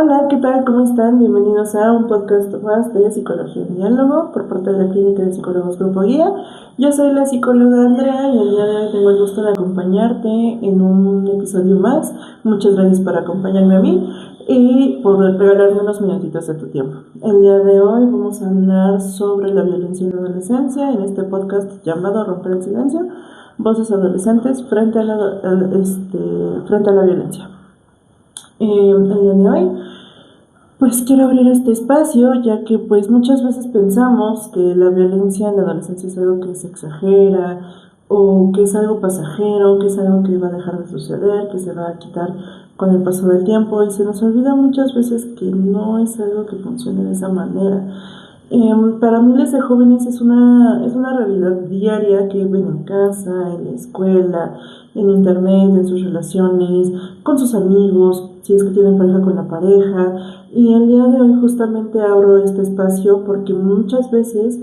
Hola, ¿qué tal? ¿Cómo están? Bienvenidos a un podcast más de Psicología en Diálogo por parte de la Clínica de Psicólogos Grupo Guía. Yo soy la psicóloga Andrea y el día de hoy tengo el gusto de acompañarte en un episodio más. Muchas gracias por acompañarme a mí y por regalarme unos minutitos de tu tiempo. El día de hoy vamos a hablar sobre la violencia en la adolescencia en este podcast llamado Romper el Silencio, voces adolescentes frente a la violencia. El día de hoy pues quiero abrir este espacio, ya que pues muchas veces pensamos que la violencia en la adolescencia es algo que se exagera, o que es algo pasajero, que es algo que va a dejar de suceder, que se va a quitar con el paso del tiempo, y se nos olvida muchas veces que no es algo que funcione de esa manera. Para miles de jóvenes es una realidad diaria que ven en casa, en la escuela, en internet, en sus relaciones, con sus amigos, si es que tienen pareja con la pareja. Y el día de hoy justamente abro este espacio porque muchas veces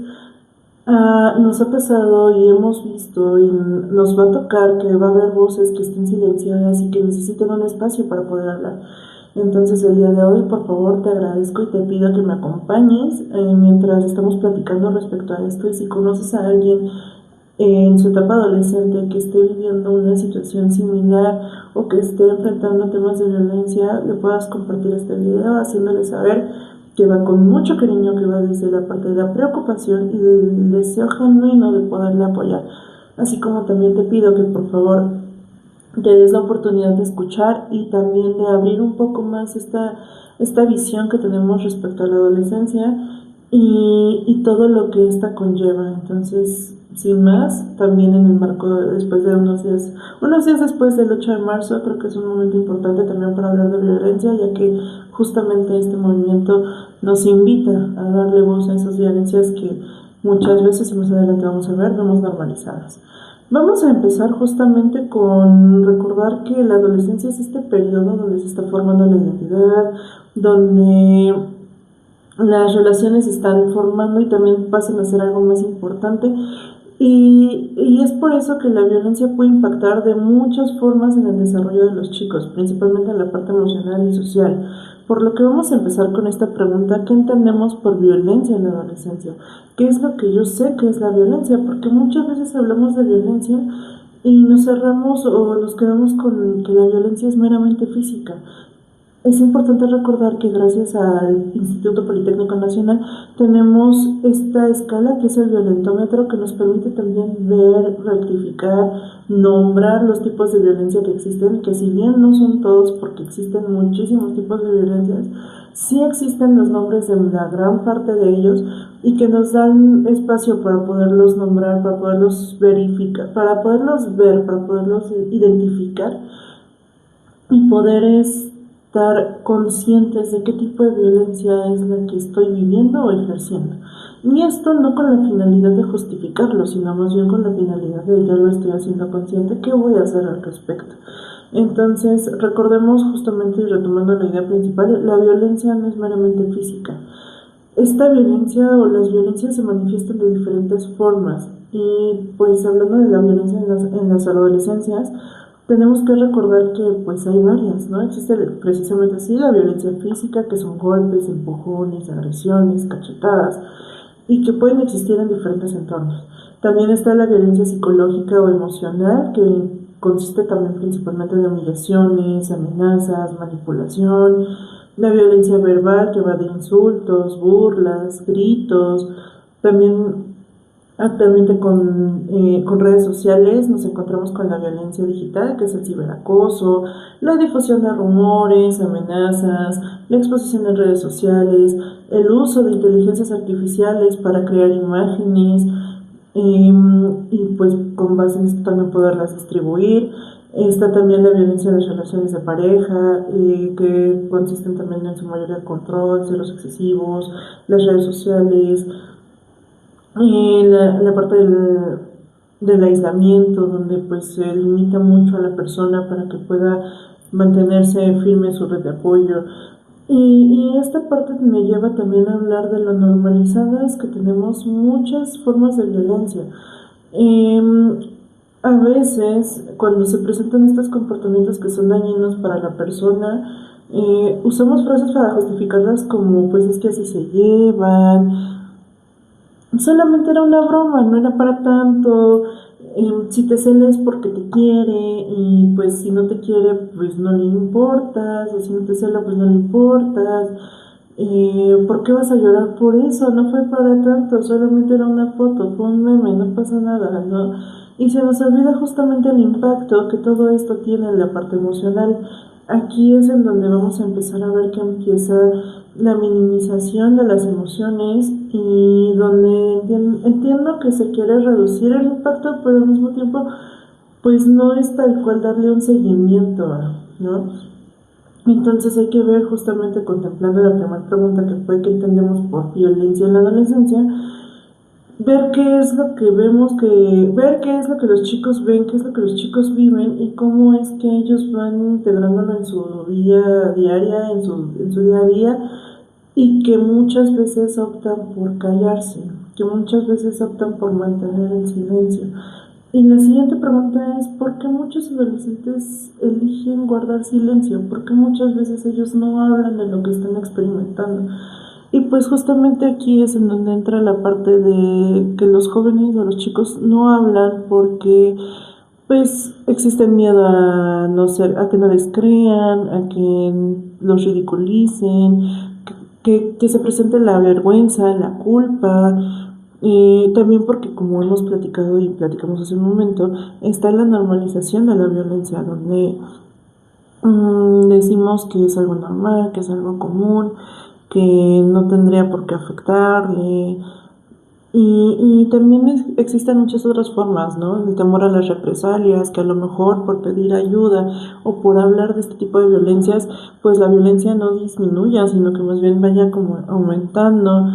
nos ha pasado y hemos visto y nos va a tocar que va a haber voces que estén silenciadas y que necesitan un espacio para poder hablar. Entonces el día de hoy, por favor, te agradezco y te pido que me acompañes mientras estamos platicando respecto a esto. Y si conoces a alguien en su etapa adolescente que esté viviendo una situación similar o que esté enfrentando temas de violencia, le puedas compartir este video haciéndole saber que va con mucho cariño, que va desde la parte de la preocupación y del deseo genuino de poderle apoyar. Así como también te pido que por favor te des la oportunidad de escuchar y también de abrir un poco más esta visión que tenemos respecto a la adolescencia y todo lo que esta conlleva. Entonces, sin más, también en el marco después de unos días después del 8 de marzo, creo que es un momento importante también para hablar de violencia, ya que justamente este movimiento nos invita a darle voz a esas violencias que muchas veces, y más adelante vamos a ver, vemos normalizadas. Vamos a empezar justamente con recordar que la adolescencia es este periodo donde se está formando la identidad, donde las relaciones se están formando y también pasan a ser algo más importante. Y es por eso que la violencia puede impactar de muchas formas en el desarrollo de los chicos, principalmente en la parte emocional y social. Por lo que vamos a empezar con esta pregunta: ¿qué entendemos por violencia en la adolescencia? ¿Qué es lo que yo sé que es la violencia? Porque muchas veces hablamos de violencia y nos cerramos o nos quedamos con que la violencia es meramente física. Es importante recordar que gracias al Instituto Politécnico Nacional tenemos esta escala que es el violentómetro, que nos permite también ver, rectificar, nombrar los tipos de violencia que existen, que si bien no son todos porque existen muchísimos tipos de violencias, sí existen los nombres de la gran parte de ellos y que nos dan espacio para poderlos nombrar, para poderlos verificar, para poderlos ver, para poderlos identificar y poder estar conscientes de qué tipo de violencia es la que estoy viviendo o ejerciendo. Y esto no con la finalidad de justificarlo, sino más bien con la finalidad de ya lo estoy haciendo consciente, ¿qué voy a hacer al respecto? Entonces, recordemos justamente y retomando la idea principal, la violencia no es meramente física. Esta violencia o las violencias se manifiestan de diferentes formas. Y pues hablando de la violencia en las adolescencias, tenemos que recordar que pues hay varias, ¿no? Existe precisamente así la violencia física, que son golpes, empujones, agresiones, cachetadas, y que pueden existir en diferentes entornos. También está la violencia psicológica o emocional, que consiste también principalmente de humillaciones, amenazas, manipulación. La violencia verbal, que va de insultos, burlas, gritos. También actualmente con redes sociales nos encontramos con la violencia digital, que es el ciberacoso, la difusión de rumores, amenazas, la exposición en redes sociales, el uso de inteligencias artificiales para crear imágenes y pues con base en esto también poderlas distribuir. Está también la violencia de las relaciones de pareja, que consisten también en su mayoría en control, celos excesivos, las redes sociales, la parte del aislamiento, donde pues se limita mucho a la persona para que pueda mantenerse firme en su red de apoyo. Y esta parte me lleva también a hablar de lo normalizadas que tenemos muchas formas de violencia. A veces, cuando se presentan estos comportamientos que son dañinos para la persona, Usamos frases para justificarlas como pues es que así se llevan, solamente era una broma, no era para tanto. Si te cela es porque te quiere y pues si no te quiere pues no le importas, o si no te cela pues no le importas. ¿Por qué vas a llorar por eso? No fue para tanto, solamente era una foto, fue un meme, no pasa nada, ¿no? Y se nos olvida justamente el impacto que todo esto tiene en la parte emocional. Aquí es en donde vamos a empezar a ver que empieza la minimización de las emociones y donde entiendo que se quiere reducir el impacto, pero al mismo tiempo pues no es tal cual darle un seguimiento, ¿no? Entonces hay que ver justamente contemplando la primera pregunta que fue qué entendemos por violencia en la adolescencia, ver qué es lo que vemos, ver qué es lo que los chicos ven, qué es lo que los chicos viven y cómo es que ellos van integrándolo en su vida diaria, en su día a día y que muchas veces optan por callarse, que muchas veces optan por mantener el silencio. Y la siguiente pregunta es, ¿por qué muchos adolescentes eligen guardar silencio? ¿Por qué muchas veces ellos no hablan de lo que están experimentando? Y pues justamente aquí es en donde entra la parte de que los jóvenes o los chicos no hablan porque pues existe miedo a no ser, a que no les crean, a que los ridiculicen, que se presente la vergüenza, la culpa, también porque como hemos platicado y platicamos hace un momento, está la normalización de la violencia, donde decimos que es algo normal, que es algo común, que no tendría por qué afectarle. Y también existen muchas otras formas, ¿no? El temor a las represalias, que a lo mejor por pedir ayuda o por hablar de este tipo de violencias, pues la violencia no disminuya, sino que más bien vaya como aumentando.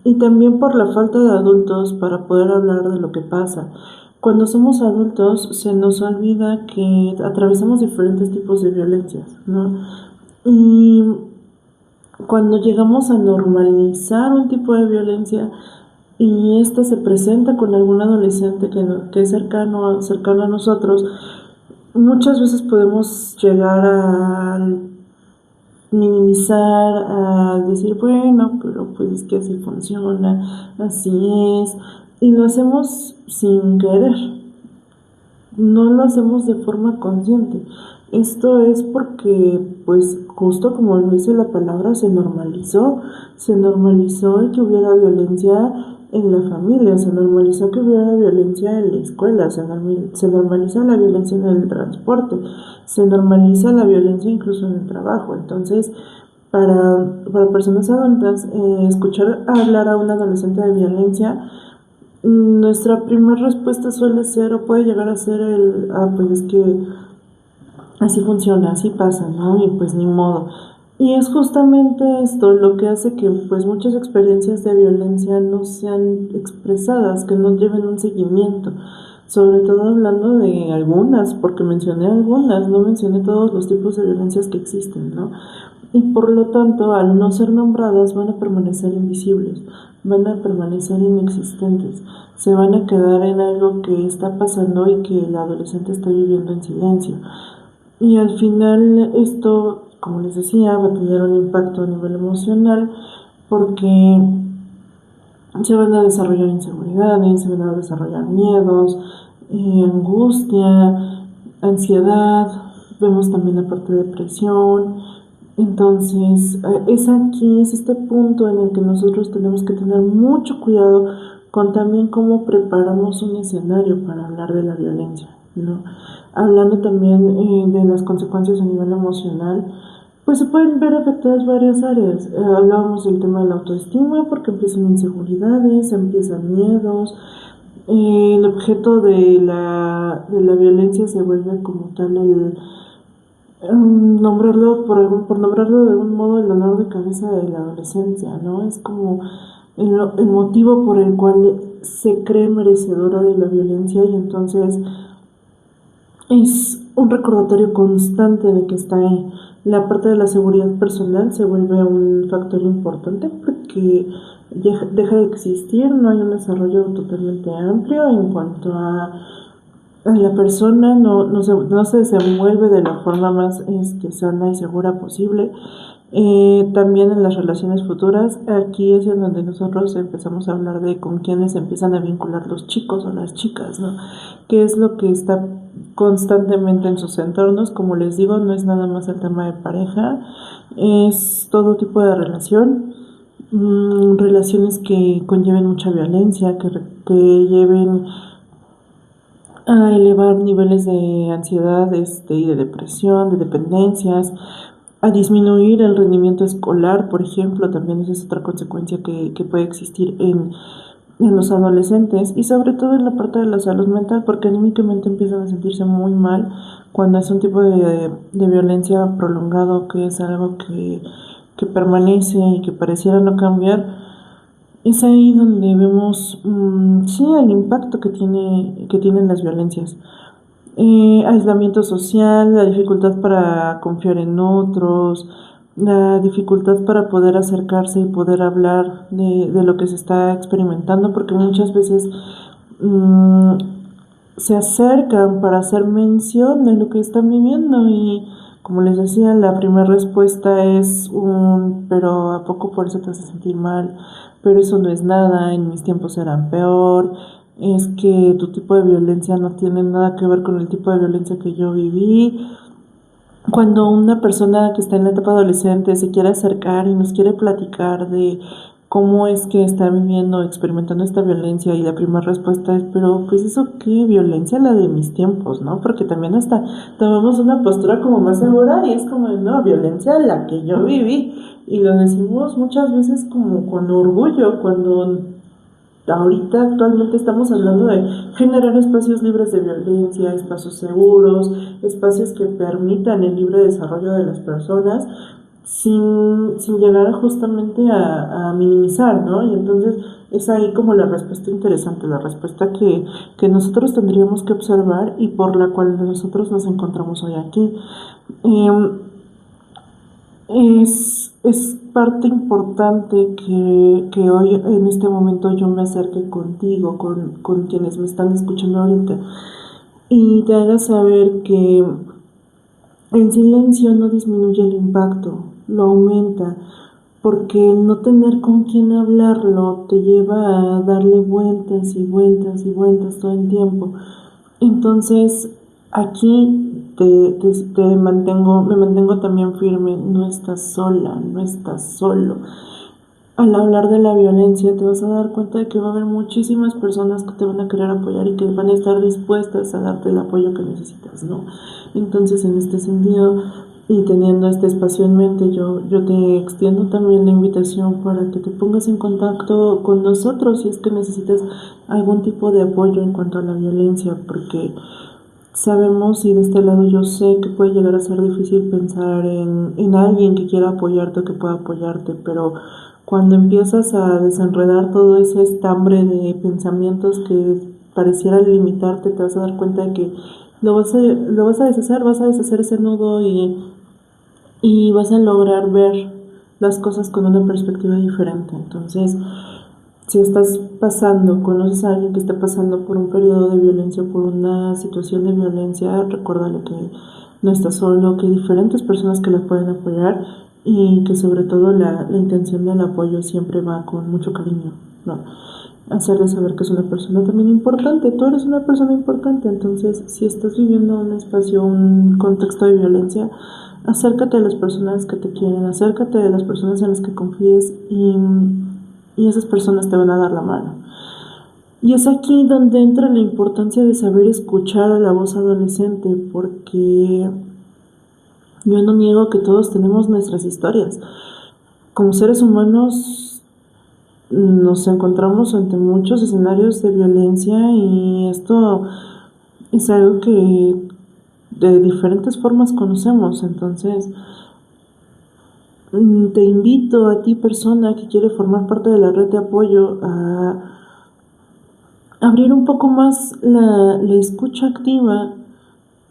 Y también por la falta de adultos para poder hablar de lo que pasa. Cuando somos adultos se nos olvida que atravesamos diferentes tipos de violencias, ¿no? Y cuando llegamos a normalizar un tipo de violencia y esta se presenta con algún adolescente que es cercano a nosotros, muchas veces podemos llegar a minimizar, a decir, bueno, pero pues es que así funciona, así es, y lo hacemos sin querer, no lo hacemos de forma consciente. Esto es porque, pues, justo como lo dice la palabra, se normalizó el que hubiera violencia en la familia, se normalizó que hubiera violencia en la escuela, se normaliza la violencia en el transporte, se normaliza la violencia incluso en el trabajo. Entonces, para personas adultas, escuchar hablar a un adolescente de violencia, nuestra primera respuesta suele ser o puede llegar a ser pues es que así funciona, así pasa, ¿no? Y pues ni modo. Y es justamente esto lo que hace que pues muchas experiencias de violencia no sean expresadas, que no lleven un seguimiento. Sobre todo hablando de algunas, porque mencioné algunas, no mencioné todos los tipos de violencias que existen, ¿no? Y por lo tanto, al no ser nombradas, van a permanecer invisibles, van a permanecer inexistentes, se van a quedar en algo que está pasando y que el adolescente está viviendo en silencio. Y al final esto, como les decía, va a tener un impacto a nivel emocional porque se van a desarrollar inseguridades, se van a desarrollar miedos, angustia, ansiedad, vemos también la parte de depresión. Entonces, es este punto en el que nosotros tenemos que tener mucho cuidado con también cómo preparamos un escenario para hablar de la violencia, ¿no? Hablando también de las consecuencias a nivel emocional, pues se pueden ver afectadas varias áreas. Hablábamos del tema de la autoestima porque empiezan inseguridades, empiezan miedos, el objeto de la violencia se vuelve como tal por nombrarlo de algún modo, el dolor de cabeza de la adolescencia, ¿no? Es como el motivo por el cual se cree merecedora de la violencia y entonces es un recordatorio constante de que está ahí. La parte de la seguridad personal se vuelve un factor importante porque deja de existir, no hay un desarrollo totalmente amplio en cuanto a la persona no se desenvuelve de la forma más sana y segura posible. También en las relaciones futuras, aquí es en donde nosotros empezamos a hablar de con quiénes empiezan a vincular los chicos o las chicas, ¿no? ¿Qué es lo que está constantemente en sus entornos? Como les digo, no es nada más el tema de pareja, es todo tipo de relación, relaciones que conlleven mucha violencia, que lleven a elevar niveles de ansiedad y de depresión, de dependencias, a disminuir el rendimiento escolar, por ejemplo, también esa es otra consecuencia que puede existir en los adolescentes y sobre todo en la parte de la salud mental, porque anímicamente empiezan a sentirse muy mal cuando es un tipo de violencia prolongado, que es algo que permanece y que pareciera no cambiar. Es ahí donde vemos, sí, el impacto que tienen las violencias. Aislamiento social, la dificultad para confiar en otros, la dificultad para poder acercarse y poder hablar de lo que se está experimentando, porque muchas veces mmm, se acercan para hacer mención de lo que están viviendo y como les decía, la primera respuesta es pero ¿a poco por eso te hace sentir mal? Pero eso no es nada, en mis tiempos eran peor, es que tu tipo de violencia no tiene nada que ver con el tipo de violencia que yo viví. Cuando una persona que está en la etapa adolescente se quiere acercar y nos quiere platicar de cómo es que está viviendo, experimentando esta violencia y la primera respuesta es, pero pues eso qué violencia la de mis tiempos, ¿no? Porque también hasta tomamos una postura como más segura y es como, no, violencia la que yo viví y lo decimos muchas veces como con orgullo, cuando ahorita actualmente estamos hablando de generar espacios libres de violencia, espacios seguros, espacios que permitan el libre desarrollo de las personas sin llegar justamente a minimizar, ¿no? Y entonces es ahí como la respuesta interesante, la respuesta que nosotros tendríamos que observar y por la cual nosotros nos encontramos hoy aquí. Eh, es parte importante que hoy en este momento yo me acerque contigo, con quienes me están escuchando ahorita, y te haga saber que el silencio no disminuye el impacto, lo aumenta, porque el no tener con quién hablarlo te lleva a darle vueltas y vueltas y vueltas todo el tiempo. Entonces, aquí me mantengo también firme, no estás sola, no estás solo. Al hablar de la violencia te vas a dar cuenta de que va a haber muchísimas personas que te van a querer apoyar y que van a estar dispuestas a darte el apoyo que necesitas, ¿no? Entonces, en este sentido, y teniendo este espacio en mente, yo te extiendo también la invitación para que te pongas en contacto con nosotros si es que necesitas algún tipo de apoyo en cuanto a la violencia, porque sabemos y de este lado yo sé que puede llegar a ser difícil pensar en alguien que quiera apoyarte o que pueda apoyarte, pero cuando empiezas a desenredar todo ese estambre de pensamientos que pareciera limitarte, te vas a dar cuenta de que lo vas a deshacer ese nudo y vas a lograr ver las cosas con una perspectiva diferente. Entonces, si estás pasando, conoces a alguien que esté pasando por un periodo de violencia, por una situación de violencia, recuérdale que no estás solo, que hay diferentes personas que la pueden apoyar y que sobre todo la intención del apoyo siempre va con mucho cariño, ¿no? Hacerle saber que es una persona también importante, tú eres una persona importante, entonces si estás viviendo un espacio, un contexto de violencia, acércate a las personas que te quieren, acércate a las personas en las que confíes y esas personas te van a dar la mano. Y es aquí donde entra la importancia de saber escuchar a la voz adolescente, porque yo no niego que todos tenemos nuestras historias. Como seres humanos nos encontramos ante muchos escenarios de violencia y esto es algo que de diferentes formas conocemos. Entonces, te invito a ti, persona que quiere formar parte de la red de apoyo, a abrir un poco más la escucha activa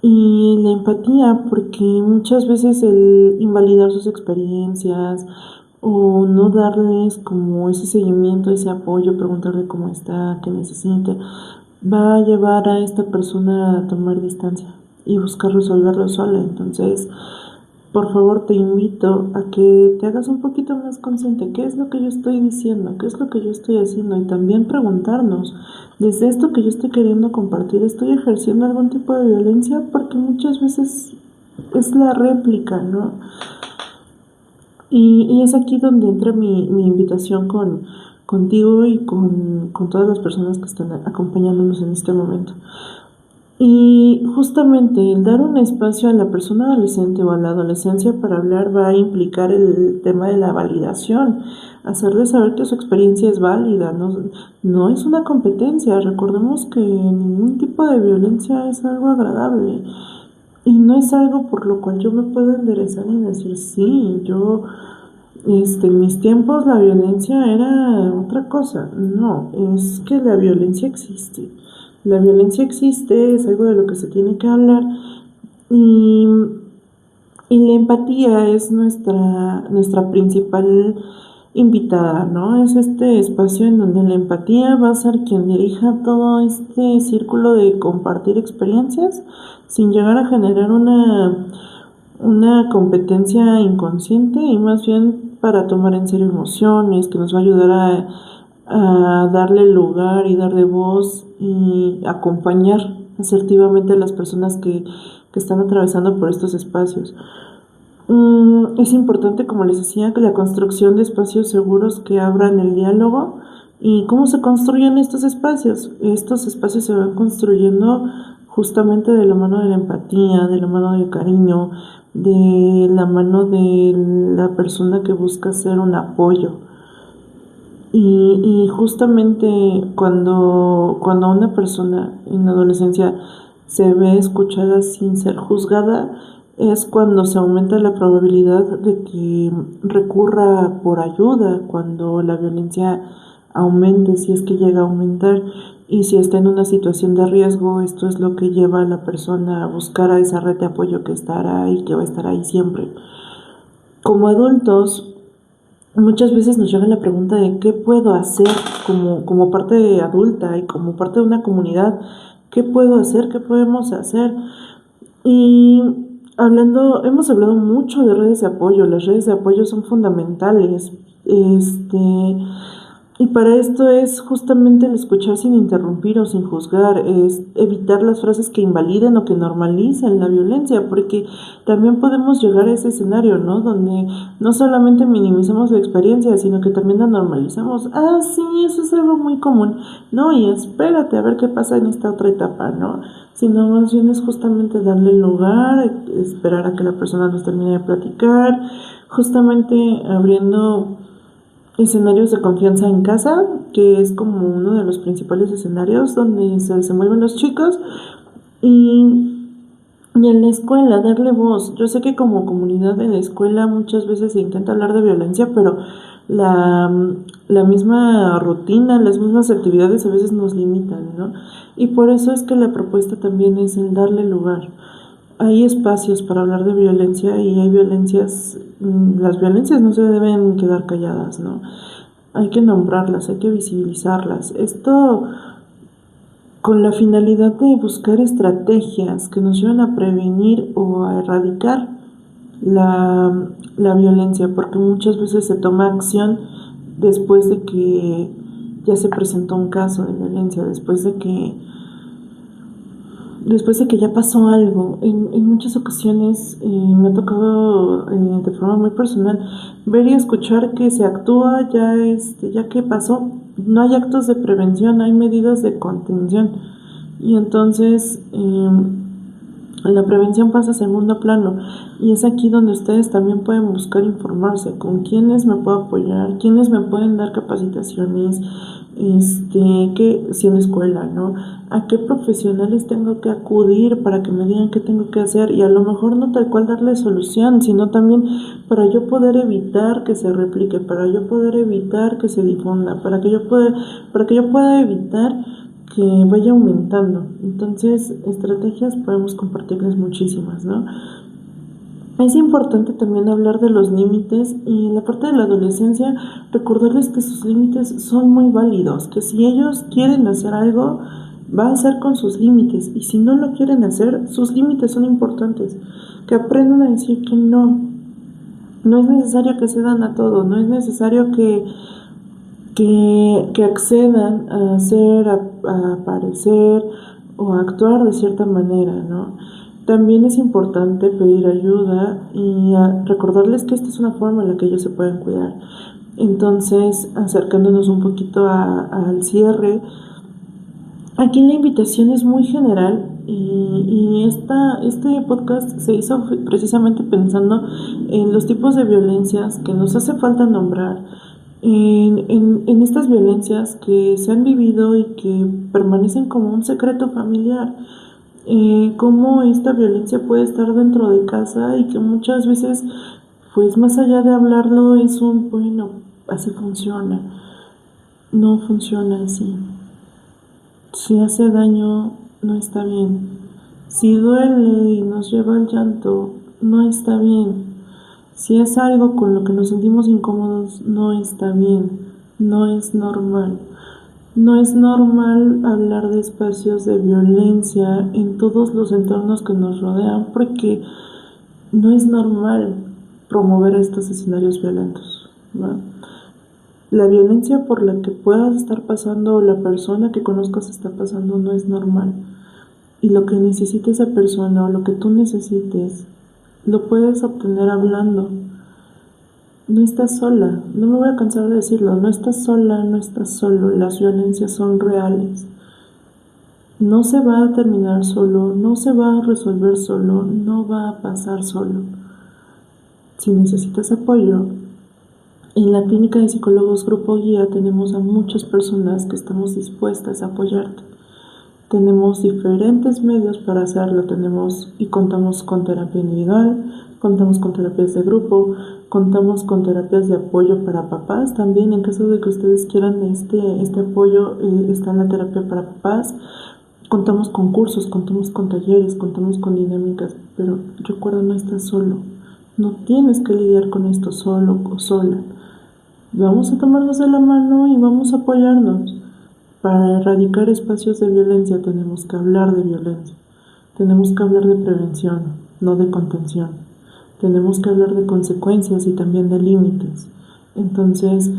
y la empatía, porque muchas veces el invalidar sus experiencias o no darles como ese seguimiento, ese apoyo, preguntarle cómo está, qué necesita, va a llevar a esta persona a tomar distancia y buscar resolverlo sola. Entonces, por favor, te invito a que te hagas un poquito más consciente qué es lo que yo estoy diciendo, qué es lo que yo estoy haciendo y también preguntarnos, desde esto que yo estoy queriendo compartir, ¿estoy ejerciendo algún tipo de violencia? Porque muchas veces es la réplica, ¿no? Y es aquí donde entra mi invitación contigo y con todas las personas que están acompañándonos en este momento. Y justamente el dar un espacio a la persona adolescente o a la adolescencia para hablar va a implicar el tema de la validación, hacerle saber que su experiencia es válida, no es una competencia. Recordemos que ningún tipo de violencia es algo agradable y no es algo por lo cual yo me puedo enderezar y decir, sí, yo, en mis tiempos la violencia era otra cosa. No, es que la violencia existe. La violencia existe, es algo de lo que se tiene que hablar y, y la empatía es nuestra principal invitada, ¿no? Es este espacio en donde la empatía va a ser quien dirija todo este círculo de compartir experiencias sin llegar a generar una competencia inconsciente y más bien para tomar en serio emociones, que nos va a ayudar a darle lugar y darle voz y acompañar asertivamente a las personas que están atravesando por estos espacios. Es importante, como les decía, que la construcción de espacios seguros que abran el diálogo. ¿Y cómo se construyen estos espacios? Estos espacios se van construyendo justamente de la mano de la empatía, de la mano del cariño, de la mano de la persona que busca ser un apoyo. Y justamente cuando una persona en la adolescencia se ve escuchada sin ser juzgada, es cuando se aumenta la probabilidad de que recurra por ayuda, cuando la violencia aumente, si es que llega a aumentar, y si está en una situación de riesgo, esto es lo que lleva a la persona a buscar a esa red de apoyo que estará y que va a estar ahí siempre. Como adultos, muchas veces nos llega la pregunta de qué puedo hacer como parte de adulta y como parte de una comunidad, qué puedo hacer, qué podemos hacer. Y hemos hablado mucho de redes de apoyo, las redes de apoyo son fundamentales. Y para esto es justamente el escuchar sin interrumpir o sin juzgar, es evitar las frases que invaliden o que normalicen la violencia, porque también podemos llegar a ese escenario, ¿no? Donde no solamente minimizamos la experiencia, sino que también la normalizamos. Ah, sí, eso es algo muy común. No, y espérate a ver qué pasa en esta otra etapa, ¿no? Sino más bien es justamente darle lugar, esperar a que la persona nos termine de platicar, justamente abriendo escenarios de confianza en casa, que es como uno de los principales escenarios donde se desenvuelven los chicos, y en la escuela darle voz. Yo sé que como comunidad en la escuela muchas veces se intenta hablar de violencia, pero la, la misma rutina, las mismas actividades a veces nos limitan, ¿no? Y por eso es que la propuesta también es el darle lugar. Hay espacios para hablar de violencia y hay violencias, las violencias no se deben quedar calladas, ¿no? Hay que nombrarlas, hay que visibilizarlas. Esto con la finalidad de buscar estrategias que nos lleven a prevenir o a erradicar la violencia, porque muchas veces se toma acción después de que ya se presentó un caso de violencia, después de que ya pasó algo. En muchas ocasiones me ha tocado de forma muy personal ver y escuchar que se actúa ya que pasó. No hay actos de prevención, hay medidas de contención. Y entonces la prevención pasa a segundo plano. Y es aquí donde ustedes también pueden buscar informarse con quiénes me puedo apoyar, quiénes me pueden dar capacitaciones, que si en la escuela, ¿no? A qué profesionales tengo que acudir para que me digan qué tengo que hacer, y a lo mejor no tal cual darle solución, sino también para yo poder evitar que se replique, para yo poder evitar que se difunda, para que yo pueda evitar que vaya aumentando. Entonces, estrategias podemos compartirles muchísimas, ¿no? Es importante también hablar de los límites, y en la parte de la adolescencia recordarles que sus límites son muy válidos, que si ellos quieren hacer algo va a hacer con sus límites, y si no lo quieren hacer, sus límites son importantes, que aprendan a decir que no. No es necesario que cedan a todo, no es necesario que accedan a hacer, a parecer o a actuar de cierta manera, ¿no? También es importante pedir ayuda y recordarles que esta es una forma en la que ellos se pueden cuidar. Entonces, acercándonos un poquito al cierre, aquí la invitación es muy general y este podcast se hizo precisamente pensando en los tipos de violencias que nos hace falta nombrar, en estas violencias que se han vivido y que permanecen como un secreto familiar. Cómo esta violencia puede estar dentro de casa y que muchas veces, pues más allá de hablarlo, es bueno, así funciona. No funciona así. Si hace daño, no está bien. Si duele y nos lleva al llanto, no está bien. Si es algo con lo que nos sentimos incómodos, no está bien. No es normal. No es normal hablar de espacios de violencia en todos los entornos que nos rodean, porque no es normal promover estos escenarios violentos, ¿no? La violencia por la que puedas estar pasando o la persona que conozcas está pasando no es normal. Y lo que necesite esa persona o lo que tú necesites, lo puedes obtener hablando. No estás sola, no me voy a cansar de decirlo, no estás sola, no estás solo, las violencias son reales. No se va a terminar solo, no se va a resolver solo, no va a pasar solo. Si necesitas apoyo, en la clínica de psicólogos Grupo Guía tenemos a muchas personas que estamos dispuestas a apoyarte. Tenemos diferentes medios para hacerlo, y contamos con terapia individual, contamos con terapias de grupo, contamos con terapias de apoyo para papás también. En caso de que ustedes quieran este apoyo, está la terapia para papás. Contamos con cursos, contamos con talleres, contamos con dinámicas, pero recuerda, no estás solo. No tienes que lidiar con esto solo o sola. Vamos a tomarnos de la mano y vamos a apoyarnos. Para erradicar espacios de violencia tenemos que hablar de violencia. Tenemos que hablar de prevención, no de contención. Tenemos que hablar de consecuencias y también de límites. Entonces,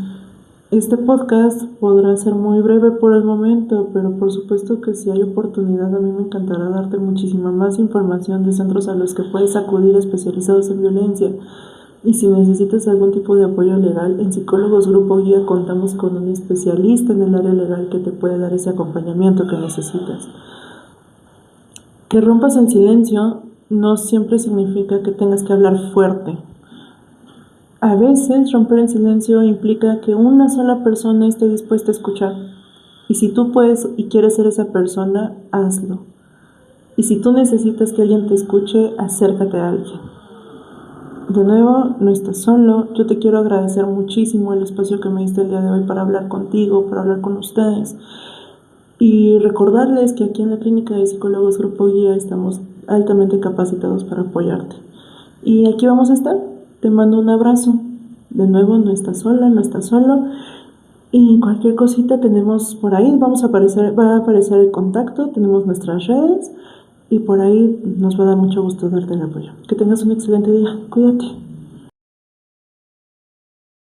este podcast podrá ser muy breve por el momento, pero por supuesto que si hay oportunidad, a mí me encantará darte muchísima más información de centros a los que puedes acudir especializados en violencia. Y si necesitas algún tipo de apoyo legal, en Psicólogos Grupo Guía contamos con un especialista en el área legal que te puede dar ese acompañamiento que necesitas. Que rompas el silencio no siempre significa que tengas que hablar fuerte. A veces romper el silencio implica que una sola persona esté dispuesta a escuchar. Y si tú puedes y quieres ser esa persona, hazlo. Y si tú necesitas que alguien te escuche, acércate a alguien. De nuevo, no estás solo. Yo te quiero agradecer muchísimo el espacio que me diste el día de hoy para hablar contigo, para hablar con ustedes. Y recordarles que aquí en la clínica de psicólogos Grupo Guía estamos altamente capacitados para apoyarte. Y aquí vamos a estar. Te mando un abrazo. De nuevo, no estás sola, no estás solo. Y cualquier cosita tenemos por ahí. Va a aparecer el contacto. Tenemos nuestras redes. Y por ahí nos va a dar mucho gusto darte el apoyo. Que tengas un excelente día. Cuídate.